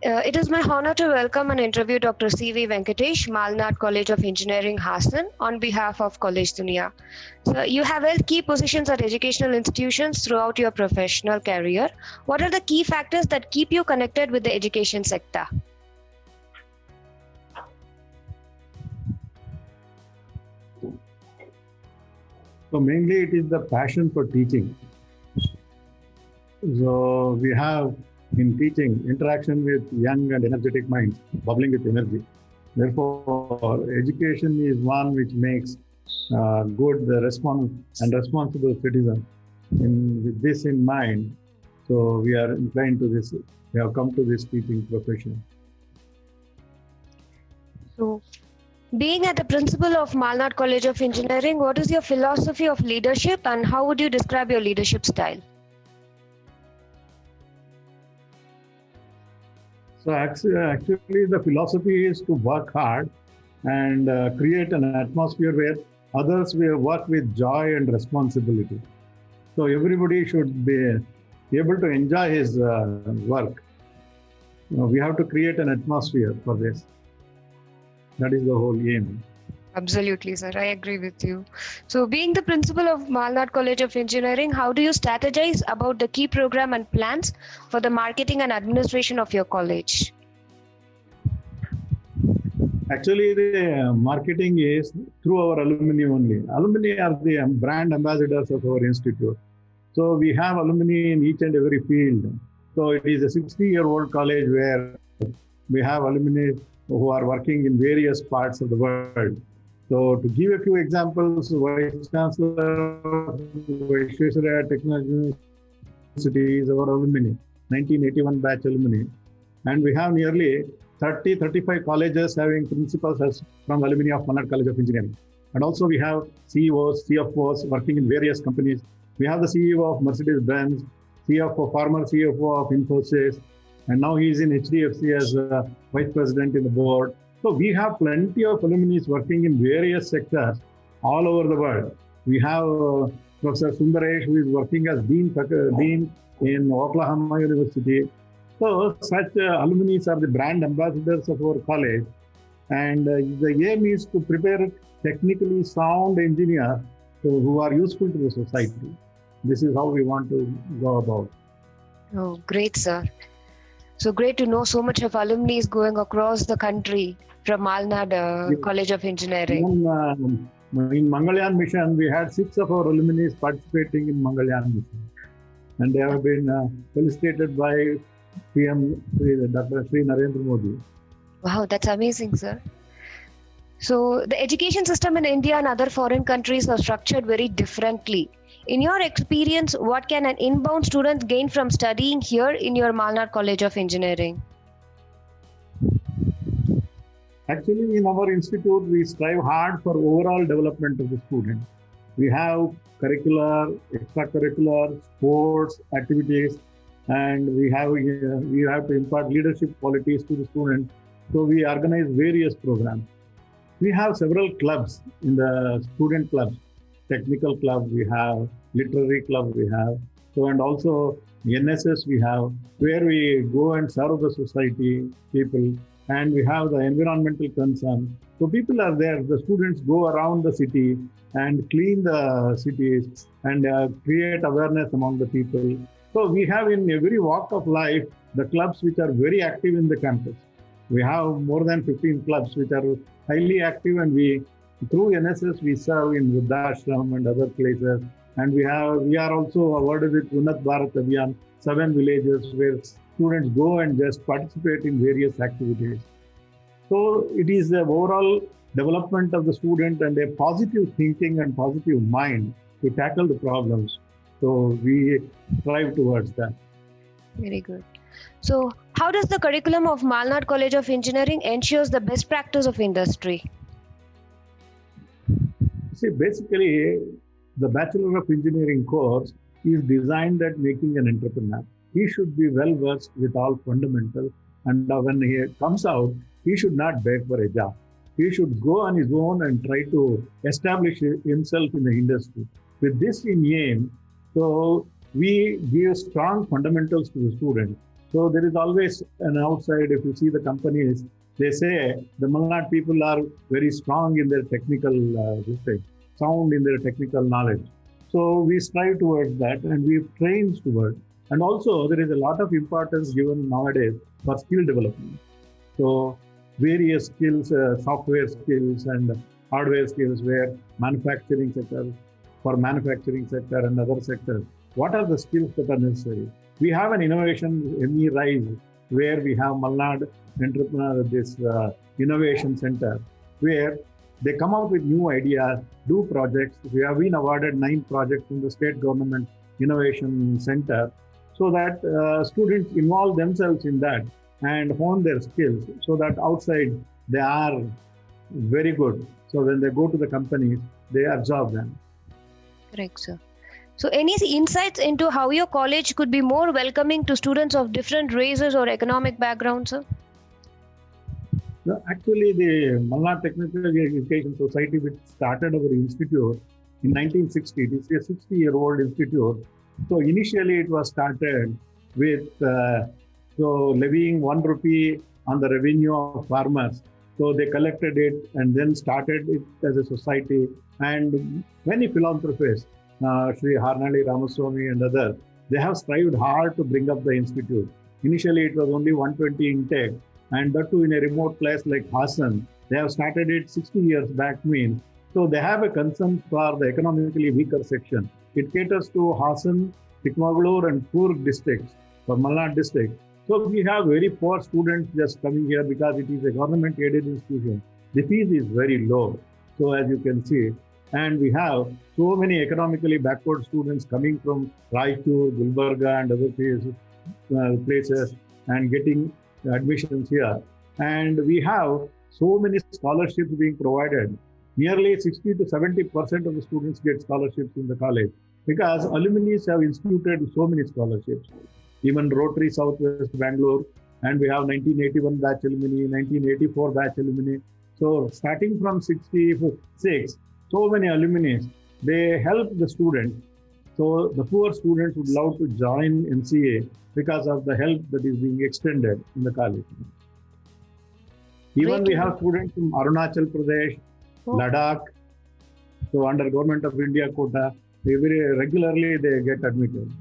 It is my honor to welcome and interview Dr. C.V. Venkatesh, Malnad College of Engineering, Hassan, on behalf of College Dunia. So, you have held key positions at educational institutions throughout your professional career. What are the key factors that keep you connected with the education sector? So mainly it is the passion for teaching. So we have in teaching interaction with young and energetic minds, bubbling with energy. Therefore, education is one which makes good response and responsible citizen. With this in mind, so we are inclined to this. We have come to this teaching profession. So, being at the principal of Malnad College of Engineering, what is your philosophy of leadership and how would you describe your leadership style? So actually the philosophy is to work hard and create an atmosphere where others will work with joy and responsibility. So everybody should be able to enjoy his work. We have to create an atmosphere for this. That is the whole aim. Absolutely, sir. I agree with you. So, being the principal of Malnad College of Engineering, how do you strategize about the key program and plans for the marketing and administration of your college? Actually, the marketing is through our alumni only. Alumni are the brand ambassadors of our institute. So we have alumni in each and every field. So it is a 60-year-old college where we have alumni who are working in various parts of the world. So to give a few examples, Vice Chancellor of Visvesvaraya Technology University is our alumni, 1981 batch alumni. And we have nearly 35 colleges having principals as from alumni of Malnad College of Engineering. And also we have CEOs, CFOs working in various companies. We have the CEO of Mercedes-Benz, former CFO of Infosys, and now he is in HDFC as Vice President in the board. So we have plenty of alumni working in various sectors all over the world. We have Professor Sundaresh, who is working as Dean in Oklahoma University. So such alumni are the brand ambassadors of our college. And the aim is to prepare technically sound engineers who are useful to the society. This is how we want to go about. Oh, great, sir. So great to know so much of alumni going across the country from Malnad College of Engineering. In Mangalyaan mission, we had 6 of our alumni participating in Mangalyaan mission. And they have been felicitated by PM Dr. Sri Narendra Modi. Wow, that's amazing, sir. So the education system in India and other foreign countries are structured very differently. In your experience, what can an inbound student gain from studying here in your Malnad College of Engineering? Actually, in our institute, we strive hard for overall development of the student. We have curricular, extracurricular, sports activities, and we have to impart leadership qualities to the student. So we organize various programs. We have several clubs in the student clubs. Technical club we have, literary club we have, so and also NSS we have, where we go and serve the society people, and we have the environmental concern. So people are there, the students go around the city and clean the cities and create awareness among the people. So we have in every walk of life the clubs which are very active in the campus. We have more than 15 clubs which are highly active, and through NSS, we serve in Vruddhashram and other places. And we are also awarded with Unnat Bharat Abhiyan, 7 villages where students go and just participate in various activities. So it is the overall development of the student and a positive thinking and positive mind to tackle the problems. So we strive towards that. Very good. So how does the curriculum of Malnad College of Engineering ensures the best practice of industry? See, basically, the Bachelor of Engineering course is designed at making an entrepreneur. He should be well versed with all fundamentals, and when he comes out, he should not beg for a job. He should go on his own and try to establish himself in the industry. With this in aim, so we give strong fundamentals to the student. So there is always an outside. If you see the companies, they say the Malnad people are very strong in their technical sound in their technical knowledge. So we strive towards that, and we've trained towards. And also, there is a lot of importance given nowadays for skill development. So various skills, software skills and hardware skills, where manufacturing sector, for manufacturing sector and other sectors, what are the skills that are necessary? We have an innovation ME Rise, where we have Malnad Entrepreneur, this innovation center, where they come out with new ideas, do projects. We have been awarded 9 projects from the state government innovation center, so that students involve themselves in that and hone their skills, so that outside they are very good. So when they go to the companies, they absorb them. Correct, sir. So any insights into how your college could be more welcoming to students of different races or economic backgrounds, sir? No, actually, the Malnad Technical Education Society, which started our institute in 1960, it is a 60-year-old institute. So initially, it was started with levying 1 rupee on the revenue of farmers. So they collected it and then started it as a society. And many philanthropists, Sri Harnali Ramaswamy and others, they have strived hard to bring up the institute. Initially, it was only 120 intake, and that too in a remote place like Hassan. They have started it 60 years back means. So they have a concern for the economically weaker section. It caters to Hassan, Chikmagalur and Coorg districts, for Malnad district. So we have very poor students just coming here because it is a government-aided institution. The fees is very low. So as you can see, and we have so many economically backward students coming from Raichur, Gulbarga and other places and getting admissions here. And we have so many scholarships being provided. Nearly 60 to 70% of the students get scholarships in the college because alumni have instituted so many scholarships. Even Rotary Southwest Bangalore, and we have 1981 batch alumni, 1984 batch alumni. So starting from 66, so many alumni, they help the students. So the poor students would love to join MCA because of the help that is being extended in the college. Even we have students from Arunachal Pradesh, Ladakh. So under Government of India quota, very regularly they get admitted.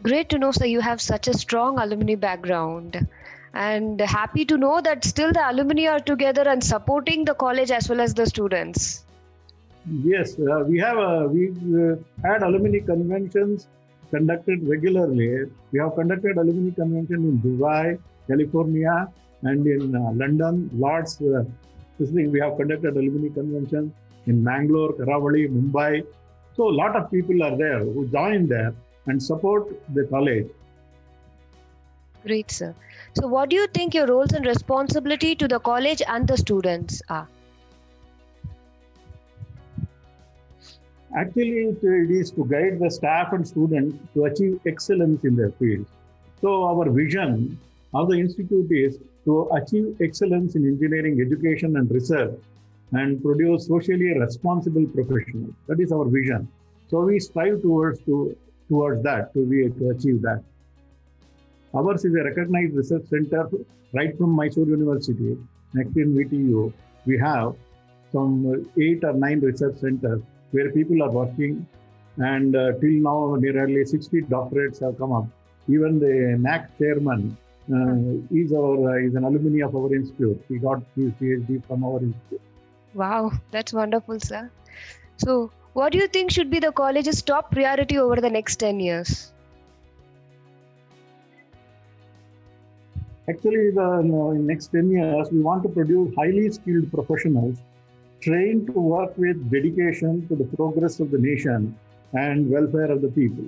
Great to know, sir, you have such a strong alumni background. And happy to know that still the alumni are together and supporting the college as well as the students. Yes, we had alumni conventions conducted regularly. We have conducted alumni convention in Dubai, California, and in London, Lords. We have conducted alumni convention in Mangalore, Karavali, Mumbai. So a lot of people are there who join there and support the college. Great, sir. So what do you think your roles and responsibility to the college and the students are? Actually, it is to guide the staff and students to achieve excellence in their field. So our vision of the institute is to achieve excellence in engineering, education and research and produce socially responsible professionals. That is our vision. So we strive towards that, to achieve that. Ours is a recognized research center right from Mysore University. Next in VTU, we have some 8 or 9 research centers where people are working, and till now nearly 60 doctorates have come up. Even the NAC chairman is an alumni of our institute. He got his PhD from our institute. Wow, that's wonderful, sir. So what do you think should be the college's top priority over the next 10 years? Actually, in next 10 years, we want to produce highly skilled professionals trained to work with dedication to the progress of the nation and welfare of the people.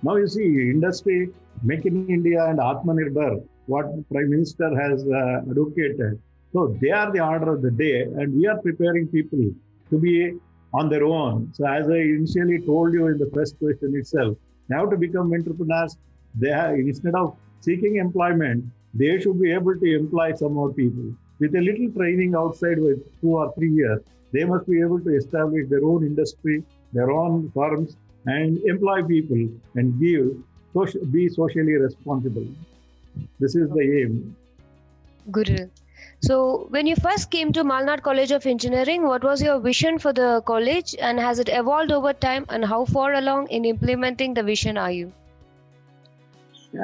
Now you see, industry, Make in India and Atmanirbhar, what Prime Minister has advocated. So they are the order of the day, and we are preparing people to be on their own. So as I initially told you in the first question itself, they have to become entrepreneurs. Instead of seeking employment, they should be able to employ some more people. With a little training outside with 2 or 3 years, they must be able to establish their own industry, their own firms, and employ people and be socially responsible. This is the aim. Good. So, when you first came to Malnad College of Engineering, what was your vision for the college and has it evolved over time and how far along in implementing the vision are you?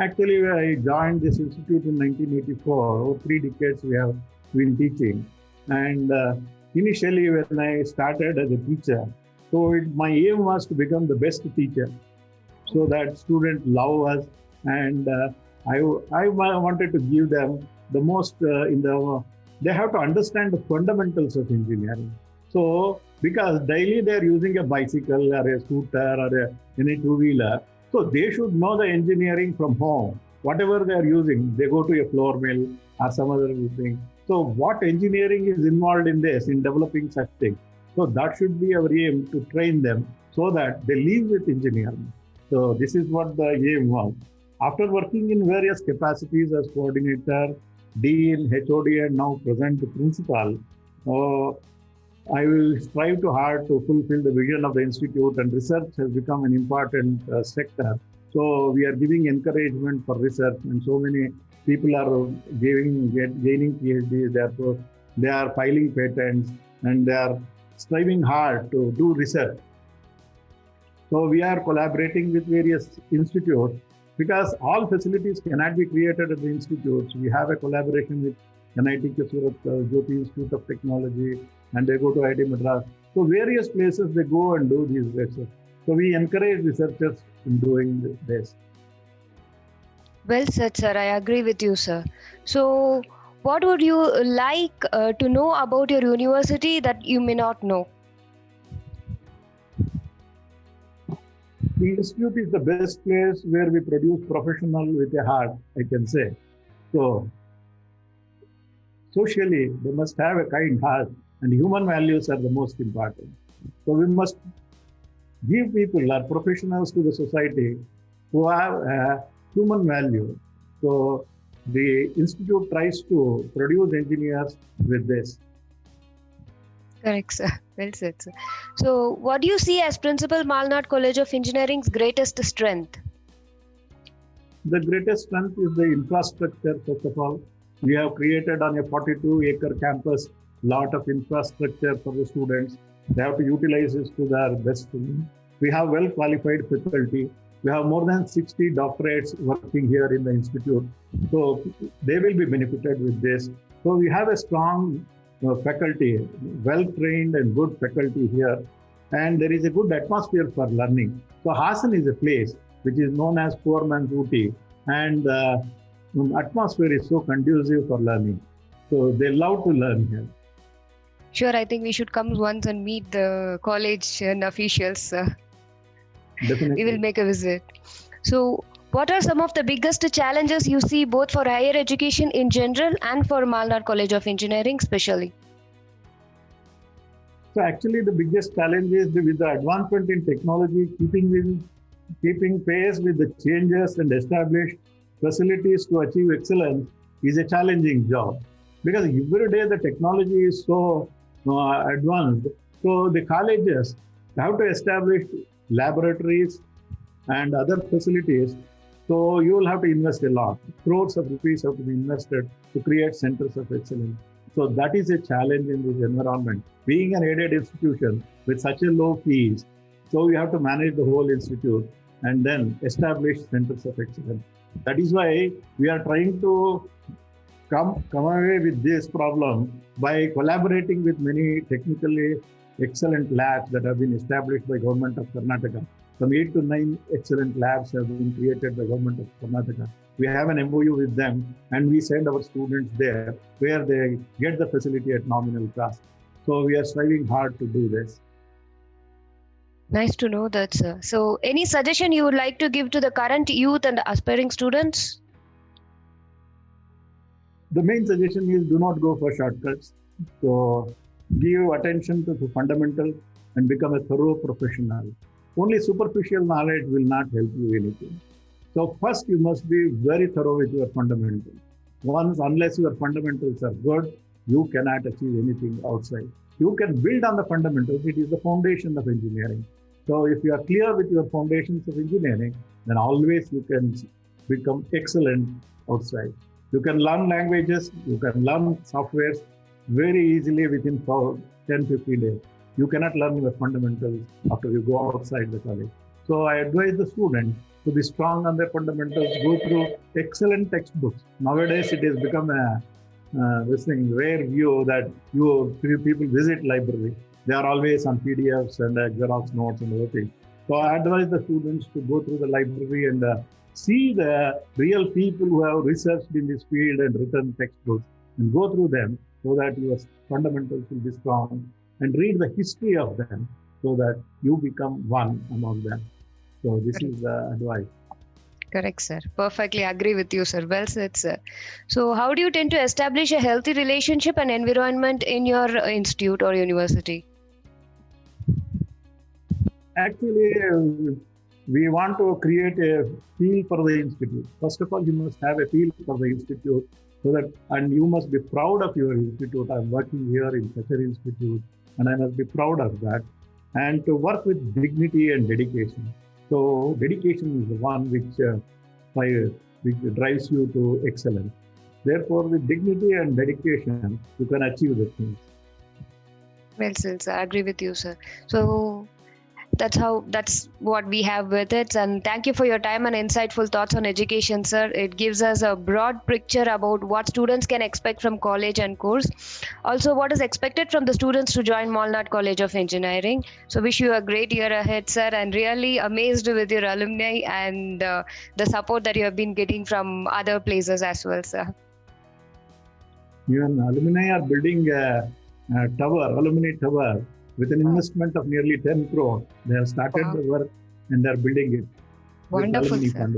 Actually, I joined this institute in 1984. Over 3 decades, we have been teaching. And initially, when I started as a teacher, my aim was to become the best teacher, so that students love us. And I wanted to give them the most they have to understand the fundamentals of engineering. So, because daily they're using a bicycle or a scooter or any two-wheeler, so they should know the engineering from home. Whatever they are using, they go to a floor mill or some other thing. So what engineering is involved in this, in developing such things? So that should be our aim, to train them so that they live with engineering. So this is what the aim was. After working in various capacities as coordinator, dean, HOD, and now present principal, I will strive to hard to fulfill the vision of the institute, and research has become an important sector. So we are giving encouragement for research, and so many people are gaining PhDs. They are filing patents, and they are striving hard to do research. So we are collaborating with various institutes, because all facilities cannot be created at the institutes. We have a collaboration with NIT Surat, Jyoti Institute of Technology, and they go to IIT Madras. So various places they go and do these research. So we encourage researchers in doing this. Well said, sir. I agree with you, sir. So, what would you like to know about your university that you may not know? The institute is the best place where we produce professionals with a heart, I can say. So, socially, they must have a kind heart, and human values are the most important. So, we must give people, our professionals, to the society who have a human value. So, the institute tries to produce engineers with this. Correct, sir. Well said, sir. So, what do you see as Principal Malnad College of Engineering's greatest strength? The greatest strength is the infrastructure, first of all. We have created on a 42-acre campus lot of infrastructure for the students. They have to utilize this to their best. We have well-qualified faculty. We have more than 60 doctorates working here in the institute. So they will be benefited with this. So we have a strong faculty, well-trained and good faculty here. And there is a good atmosphere for learning. So Hassan is a place which is known as poor man's Ooty. And the atmosphere is so conducive for learning. So they love to learn here. Sure, I think we should come once and meet the college and officials. Definitely. We will make a visit. So, what are some of the biggest challenges you see both for higher education in general and for Malnad College of Engineering especially? So actually the biggest challenge is with the advancement in technology, keeping pace with the changes and establish facilities to achieve excellence is a challenging job. Because every day the technology is so advanced. So the colleges have to establish laboratories and other facilities. So you will have to invest a lot. Crores of rupees have to be invested to create centers of excellence. So that is a challenge in this environment. Being an aided institution with such a low fees, so we have to manage the whole institute and then establish centers of excellence. That is why we are trying to come away with this problem by collaborating with many technically excellent labs that have been established by Government of Karnataka. Some 8 to 9 excellent labs have been created by Government of Karnataka. We have an MOU with them and we send our students there where they get the facility at nominal cost. So we are striving hard to do this. Nice to know that, sir. So, any suggestion you would like to give to the current youth and aspiring students? The main suggestion is do not go for shortcuts. So give attention to the fundamentals and become a thorough professional. Only superficial knowledge will not help you anything. So first you must be very thorough with your fundamentals. Unless your fundamentals are good, you cannot achieve anything outside. You can build on the fundamentals. It is the foundation of engineering. So if you are clear with your foundations of engineering, then always you can become excellent outside. You can learn languages, you can learn softwares very easily within 10-15 days. You cannot learn the fundamentals after you go outside the college. So I advise the students to be strong on their fundamentals, go through excellent textbooks. Nowadays, it has become a this thing, rare view that people visit library. They are always on PDFs and Xerox notes and everything. So I advise the students to go through the library and see the real people who have researched in this field and written textbooks and go through them so that your fundamentals will be strong, and read the history of them so that you become one among them. So this is the advice. Correct, sir. Perfectly agree with you, sir. Well said, sir. So how do you tend to establish a healthy relationship and environment in your institute or university? Actually, we want to create a feel for the institute. First of all, you must have a feel for the institute, so that, and you must be proud of your institute. I'm working here in such an institute, and I must be proud of that. And to work with dignity and dedication. So dedication is the one which drives you to excellence. Therefore, with dignity and dedication, you can achieve the things. Well said, sir. I agree with you, sir. So that's what we have with it. And thank you for your time and insightful thoughts on education, sir. It gives us a broad picture about what students can expect from college and course. Also, what is expected from the students to join Molnat College of Engineering. So wish you a great year ahead, sir, and really amazed with your alumni and the support that you have been getting from other places as well, sir. Even alumni are building a alumni tower, with an investment of nearly 10 crore. They have started the work and they are building it. Wonderful, sir.